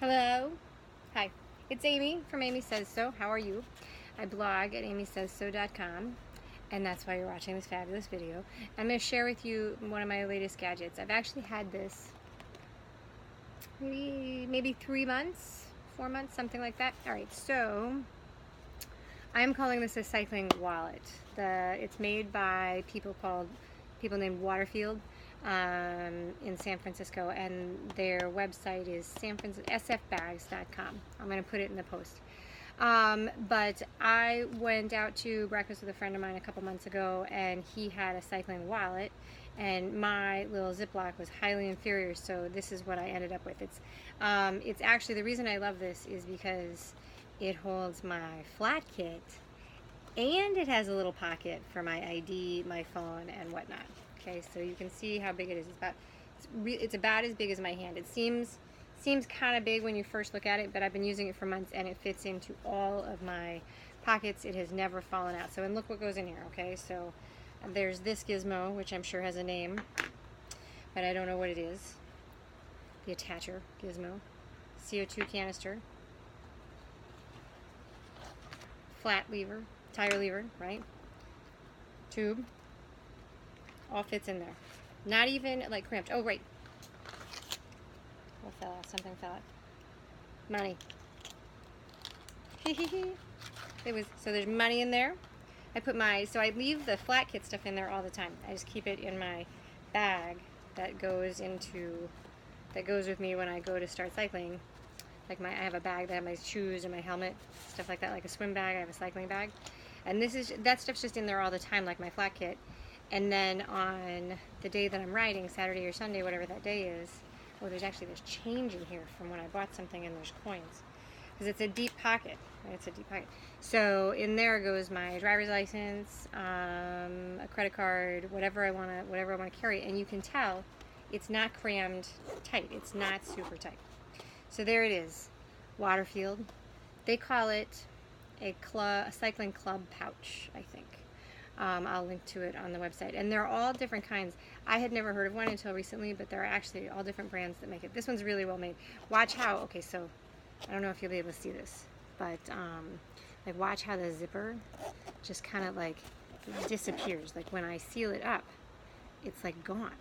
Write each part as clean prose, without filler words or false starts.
Hello. Hi. It's Amy from Amy Says So. How are you? I blog at amysaysso.com, and that's why you're watching this fabulous video. I'm going to share with you one of my latest gadgets. I've actually had this maybe 3 months, 4 months, something like that. All right, so I'm calling this a cycling wallet. It's made by people named Waterfield in San Francisco, and their website is sfbags.com. I'm going to put it in the post. But I went out to breakfast with a friend of mine a couple months ago, and he had a cycling wallet, and my little Ziploc was highly inferior, so this is what I ended up with. It's actually, the reason I love this is because it holds my flat kit, and it has a little pocket for my ID, my phone, and whatnot. Okay, so you can see how big it is. It's about as big as my hand. It seems kind of big when you first look at it, but I've been using it for months, and it fits into all of my pockets. It has never fallen out. So, and look what goes in here. Okay, so there's this gizmo, which I'm sure has a name, but I don't know what it is. The attacher gizmo, CO2 canister, flat lever, tire lever, right? Tube. All fits in there. Not even like cramped. Oh, right. What fell out? Something fell out. Money. So there's money in there. So I leave the flat kit stuff in there all the time. I just keep it in my bag that goes with me when I go to start cycling. Like I have a bag that has my shoes and my helmet, stuff like that, like a swim bag. I have a cycling bag. And that stuff's just in there all the time, like my flat kit. And then on the day that I'm riding, Saturday or Sunday, whatever that day is, there's change in here from when I bought something, and there's coins. Because it's a deep pocket. Right? It's a deep pocket. So in there goes my driver's license, a credit card, whatever I want to carry. And you can tell it's not crammed tight. It's not super tight. So there it is, Waterfield. They call it a cycling club pouch, I think. I'll link to it on the website. And they're all different kinds. I had never heard of one until recently, but there are actually all different brands that make it. This one's really well made. Watch how, okay, so I don't know if you'll be able to see this, but like watch how the zipper just kind of like disappears. Like when I seal it up, it's like gone.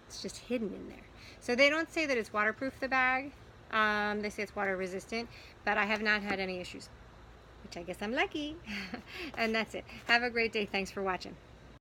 It's just hidden in there. So they don't say that it's waterproof, the bag. They say it's water resistant, but I have not had any issues, which I guess I'm lucky. And that's it. Have a great day. Thanks for watching.